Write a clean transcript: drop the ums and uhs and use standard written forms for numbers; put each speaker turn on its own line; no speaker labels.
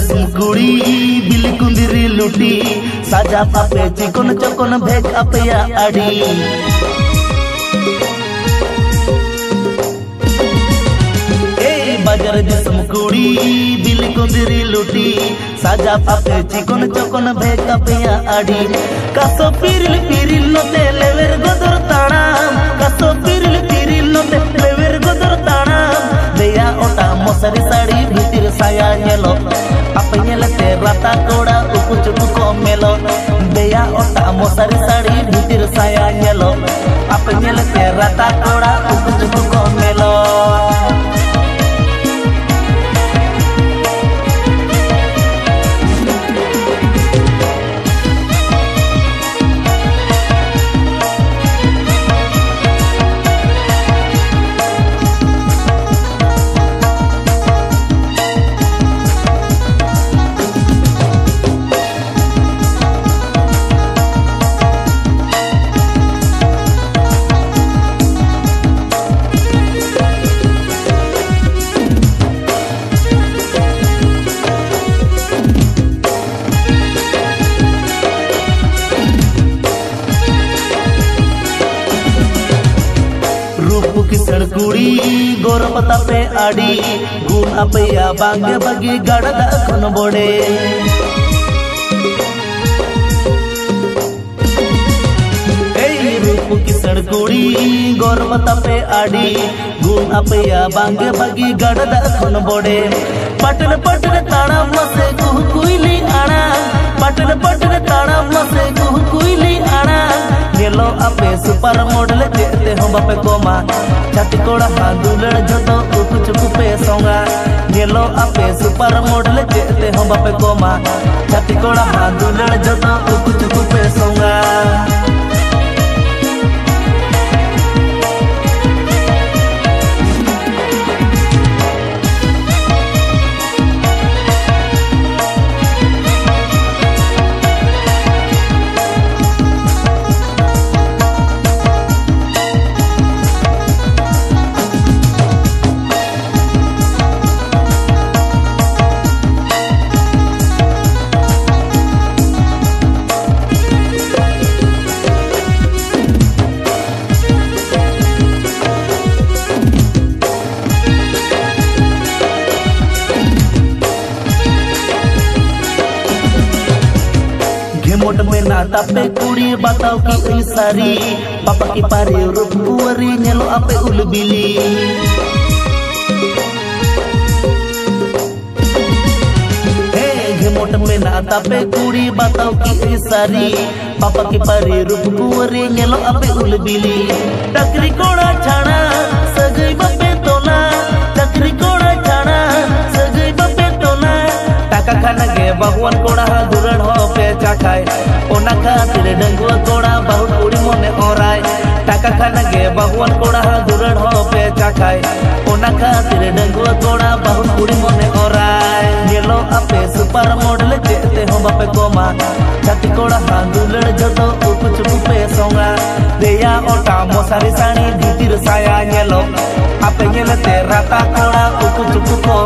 दिसम कुड़ी बिल कुंदिरी लुटी साजा पापे चिकन चकन भेज अपया आड़ी बाजार दिसम कुड़ी बिल कुंदिरी लुटी साजा पापे चिकन चकन भेज अपया आड़ी कासो पिरिल पिरिल नते लेवेर गोदर ताणाम कासो पिरिल पिरिल नते लेवेर गोदर ताणाम देया ओटा मसारी साड़ी भीतर साया नेलो apa nyelete rata koda uku cuku komelo deya otak mosari sari bitir saya nyelo apa nyelete rata koda uku cuku komelo किसड़ कुड़ी गोर पता पे आड़ी गुण अपया बांगे बगी गड़ दखन बोड़े रूप किसड़ कुड़ी गोर पता पे आड़ी गुण अपया बांगे बगी गड़ दखन बोड़े पटन पटन ताड़ा मसे गुह कुइली आड़ा पटन पटन ताड़ा मसे गुह कुइली आड़ा नेलो अपे सुपर मॉडल जेते हम बापे कोमा छाती कोड़ा हांदुलड़ जतो उकु चुकु पे सोंगा नेलो अपे सुपर मॉडल जेते हम बापे कोमा छाती कोड़ा हांदुलड़ जतो उकु चुकु पे सोंगा मोट में नाता पे कुड़ी बताओ की सारी पापा की पारे रूप कुवरी नेलो आपे उलबिली मोट में नाता पे कुड़ी बताओ की सारी पापा की पारे रूप कुवरी नेलो आपे उलबिली टकरी कोड़ा छाना सजई बापे तोला टकरी कोड़ा छाना सजई बापे तोला टाका खाना गे भगवान कोड़ा दुरण हो पे चाखाय ओना खातिर डंगुआ कोड़ा बहुत कुड़ी मने ओराय टाका खाना गे भगवान कोड़ा दुरण हो पे चाखाय ओना खातिर डंगुआ कोड़ा बहुत कुड़ी मने ओराय नेलो आपे सुपर मॉडल जेते हम बापे कोमा छाती कोड़ा हांदुलड़ जतो उकु चुकु पे सोंगा देया ओटा मसारी साड़ी भीतर साया नेलो आपे नेलते राता कोड़ा उकु चुकु को